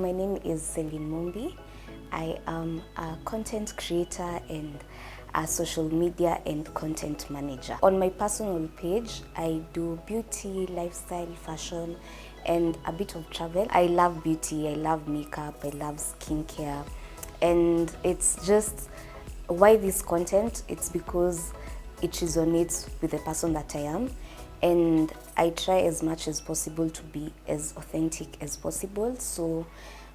my name is Celine Mumbi. I am a content creator and a social media and content manager. On my personal page, I do beauty, lifestyle, fashion, and a bit of travel. I love beauty, I love makeup, I love skincare, and it's just why this content. It's because it resonates with the person that I am, and I try as much as possible to be as authentic as possible. So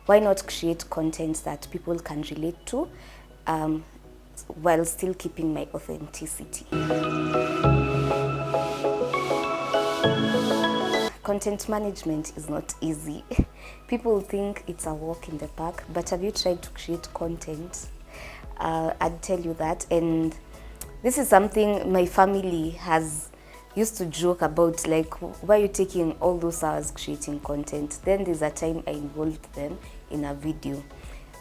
why not create content that people can relate to while still keeping my authenticity. Content management is not easy. People think it's a walk in the park, but have you tried to create content? I'd tell you that. And this is something my family has used to joke about, like, why are you taking all those hours creating content? Then there's a time I involved them in a video.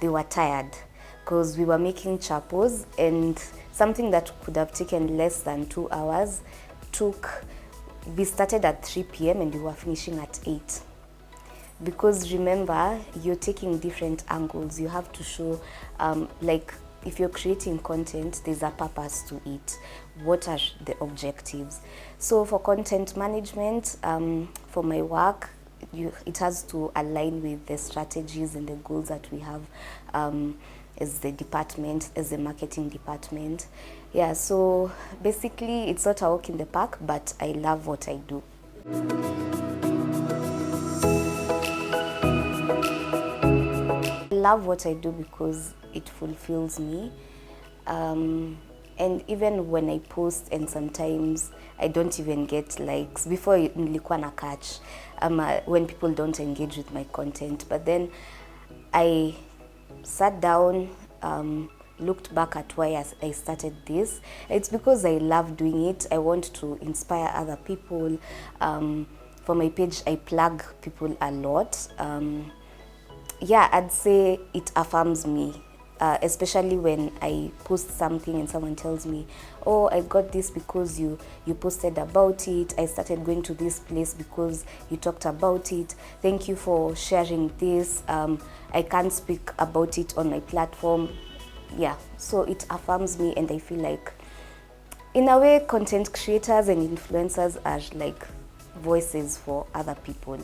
They were tired because we were making chapos, and something that could have taken less than 2 hours we started at 3 p.m. and we were finishing at 8. Because remember, you're taking different angles. You have to show, like, if you're creating content, there's a purpose to it. What are the objectives? So for content management, for my work, it has to align with the strategies and the goals that we have as the department, as the marketing department. Yeah, so basically it's not a walk in the park, but I love what I do. I love what I do because it fulfills me. And even when I post, and sometimes I don't even get likes. Before, nilikuwa na catch when people don't engage with my content. But then I sat down, looked back at why I started this. It's because I love doing it. I want to inspire other people. For my page, I plug people a lot. Yeah, I'd say it affirms me. Especially when I post something and someone tells me, oh, I got this because you posted about it. I started going to this place because you talked about it. Thank you for sharing this. I can't speak about it on my platform. Yeah, so it affirms me, and I feel like, in a way, content creators and influencers are like voices for other people.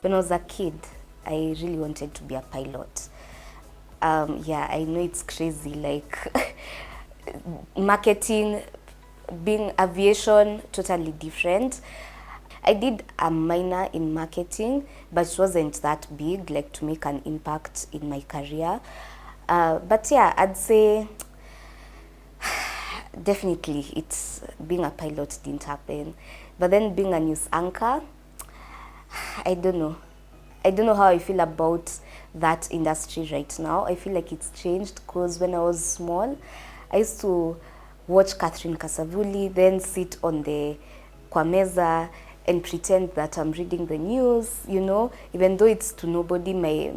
When I was a kid, I really wanted to be a pilot. Yeah, I know it's crazy, like marketing, being aviation, totally different. I did a minor in marketing, but it wasn't that big, like to make an impact in my career. But yeah, I'd say definitely it's being a pilot didn't happen. But then being a news anchor, I don't know. I don't know how I feel about that industry right now. I feel like it's changed because when I was small, I used to watch Catherine Kasavuli, then sit on the kwa meza and pretend that I'm reading the news, you know, even though it's to nobody. My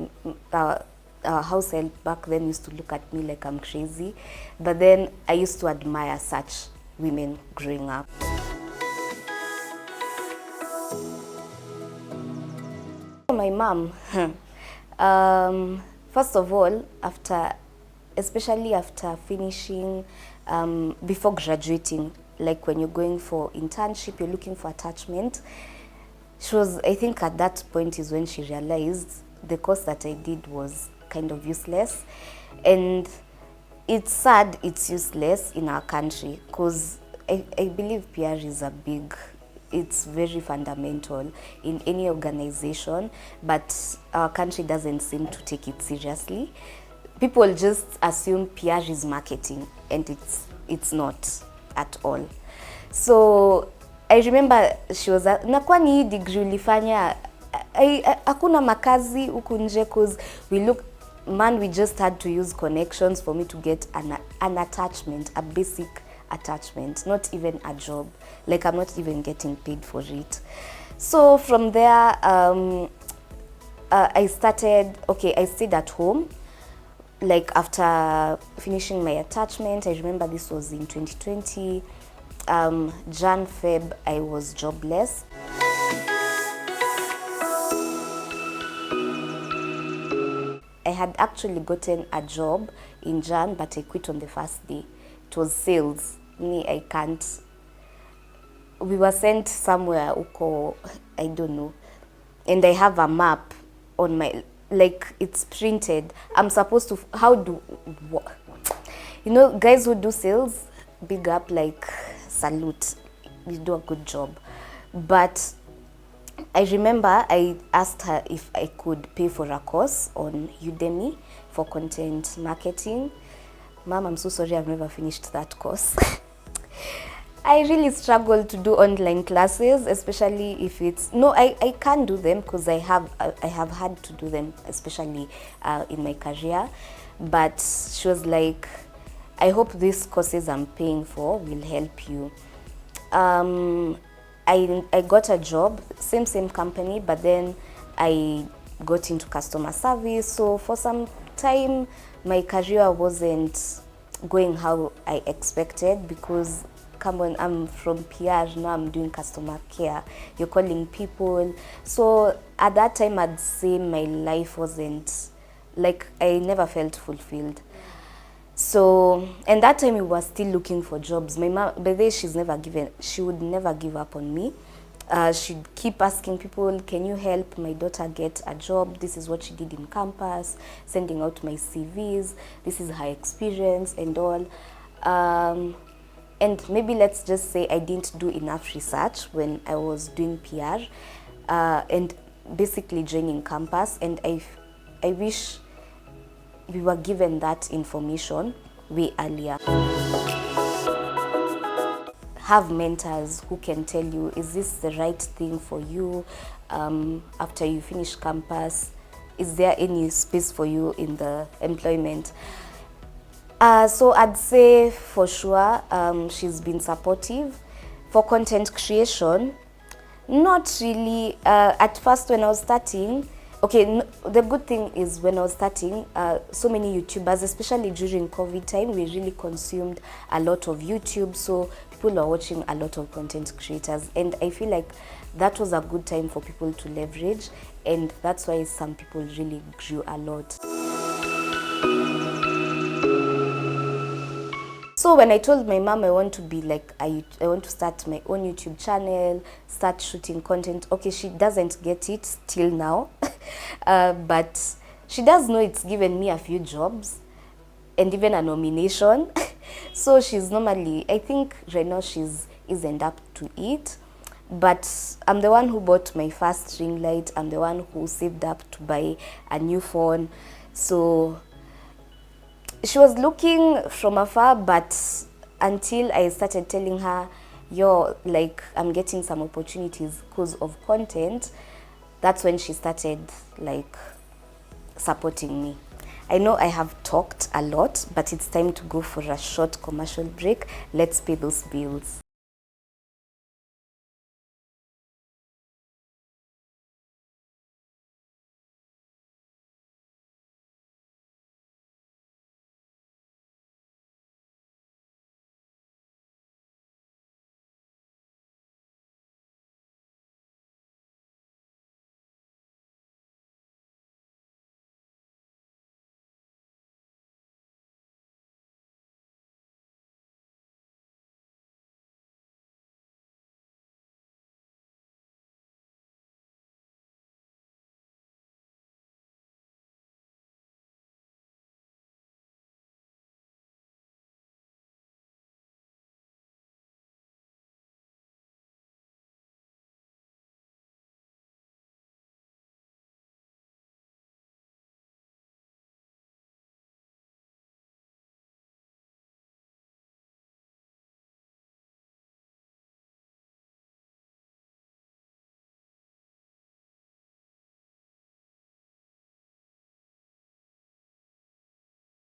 house help back then used to look at me like I'm crazy. But then I used to admire such women growing up. My mom, first of all, especially after finishing, before graduating, like when you're going for internship, you're looking for attachment. She was, I think at that point is when she realized the course that I did was kind of useless. And it's sad it's useless in our country, because I believe PR is it's very fundamental in any organization, but our country doesn't seem to take it seriously. People just assume PR is marketing, and it's not at all. So I remember she was na kwani hii degree ulifanya hakuna makazi huku nje, cause we just had to use connections for me to get an attachment, a basic attachment, not even a job. Like, I'm not even getting paid for it. So from there, I stayed at home. Like, after finishing my attachment, I remember this was in 2020, Jan, Feb, I was jobless. had actually gotten a job in Jan, but I quit on the first day. It was sales. Me, I can't. We were sent somewhere, uko, I don't know. And I have a map on my, like, it's printed. I'm supposed to, you know, guys who do sales, big up, like, salute. You do a good job. But I remember I asked her if I could pay for a course on Udemy for content marketing. Mom, I'm so sorry, I've never finished that course. I really struggle to do online classes, especially if it's, no, I can do them because I have had to do them, especially in my career. But she was like, I hope these courses I'm paying for will help you. I got a job, same company, but then I got into customer service. So for some time, my career wasn't going how I expected because, come on, I'm from PR, now I'm doing customer care. You're calling people. So at that time, I'd say my life wasn't, like, I never felt fulfilled. So, and that time we were still looking for jobs. My mom, by the way, she would never give up on me. She'd keep asking people, can you help my daughter get a job? This is what she did in campus, sending out my CVs. This is her experience and all. And maybe let's just say I didn't do enough research when I was doing PR and basically joining campus. And I wish we were given that information way earlier. Have mentors who can tell you, is this the right thing for you after you finish campus? Is there any space for you in the employment? So I'd say for sure she's been supportive. For content creation, not really. At first when I was starting, okay, the good thing is when I was starting, so many YouTubers, especially during COVID time, we really consumed a lot of YouTube. So people are watching a lot of content creators. And I feel like that was a good time for people to leverage. And that's why some people really grew a lot. So when I told my mom I want to be like, I want to start my own YouTube channel, start shooting content. Okay, she doesn't get it till now, but she does know it's given me a few jobs and even a nomination. So she's normally, I think right now she's isn't up to it. But I'm the one who bought my first ring light. I'm the one who saved up to buy a new phone. So she was looking from afar, but until I started telling her, yo, like, I'm getting some opportunities because of content, that's when she started, like, supporting me. I know I have talked a lot, but it's time to go for a short commercial break. Let's pay those bills.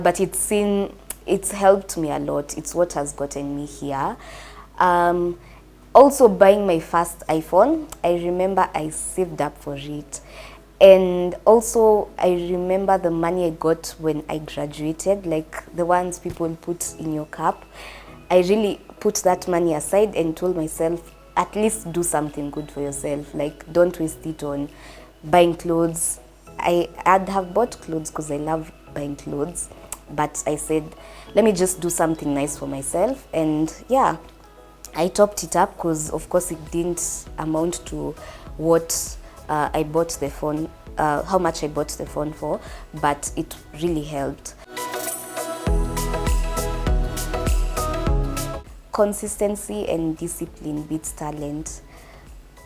But it's helped me a lot. It's what has gotten me here. Also buying my first iPhone, I remember I saved up for it. And also I remember the money I got when I graduated, like the ones people put in your cap. I really put that money aside and told myself, at least do something good for yourself. Like, don't waste it on buying clothes. I'd have bought clothes because I love buying clothes, but I said, let me just do something nice for myself. And yeah, I topped it up because of course it didn't amount to what I bought the phone, how much I bought the phone for, but it really helped. Consistency and discipline beats talent.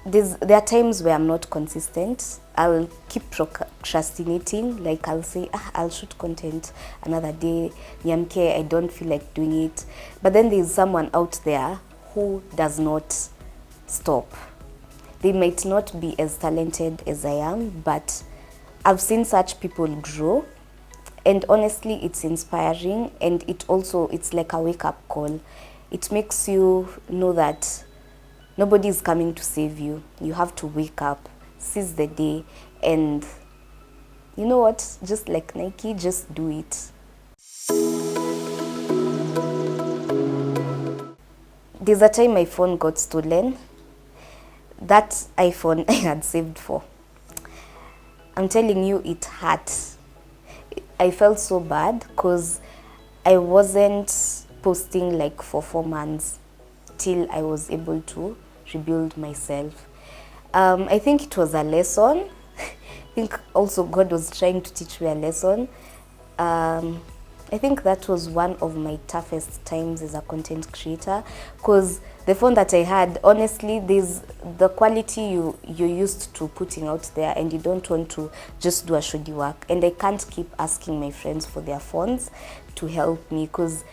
There are times where I'm not consistent. I'll keep procrastinating, like I'll say, I'll shoot content another day, niamke, I don't feel like doing it. But then there's someone out there who does not stop. They might not be as talented as I am, but I've seen such people grow, and honestly it's inspiring, and it's like a wake-up call. It makes you know that nobody is coming to save you. You have to wake up, seize the day, and you know what? Just like Nike, just do it. There's a time my phone got stolen. That iPhone I had saved for. I'm telling you, it hurt. I felt so bad because I wasn't posting like for 4 months till I was able to rebuild myself. I think it was a lesson. I think also God was trying to teach me a lesson. I think that was one of my toughest times as a content creator, because the phone that I had, honestly, there's the quality you're used to putting out there, and you don't want to just do a shoddy work. And I can't keep asking my friends for their phones to help me, because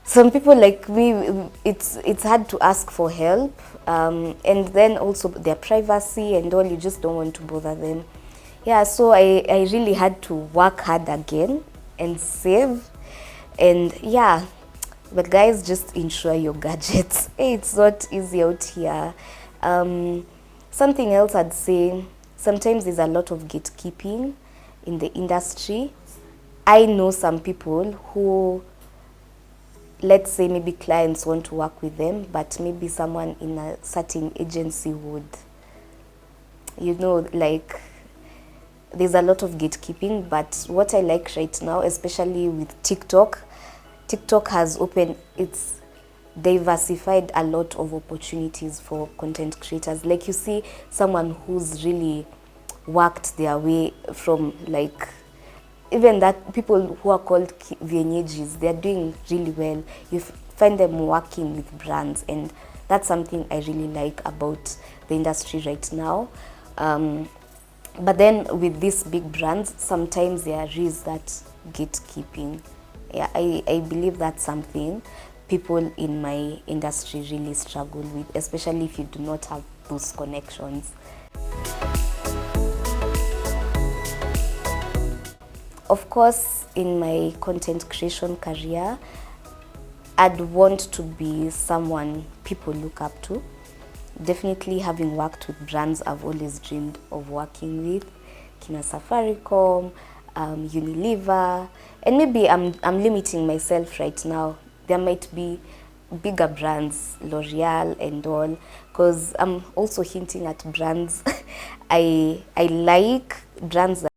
some people like me, it's hard to ask for help, and then also their privacy and all, you just don't want to bother them. Yeah, so I really had to work hard again and save. And yeah, but guys, just insure your gadgets. Hey, it's not easy out here. Something else I'd say, sometimes there's a lot of gatekeeping in the industry. I know some people who, let's say maybe clients want to work with them, but maybe someone in a certain agency would, you know, like, there's a lot of gatekeeping. But what I like right now, especially with TikTok has it's diversified a lot of opportunities for content creators. Like, you see someone who's really worked their way from, like, even that people who are called vienyejis, they're doing really well. You find them working with brands, and that's something I really like about the industry right now. But then with these big brands, sometimes there is that gatekeeping. Yeah, I believe that's something people in my industry really struggle with, especially if you do not have those connections. Of course, in my content creation career, I'd want to be someone people look up to. Definitely, having worked with brands I've always dreamed of working with, Kina Safaricom, Unilever, and maybe I'm limiting myself right now. There might be bigger brands, L'Oreal and all, because I'm also hinting at brands. I like brands that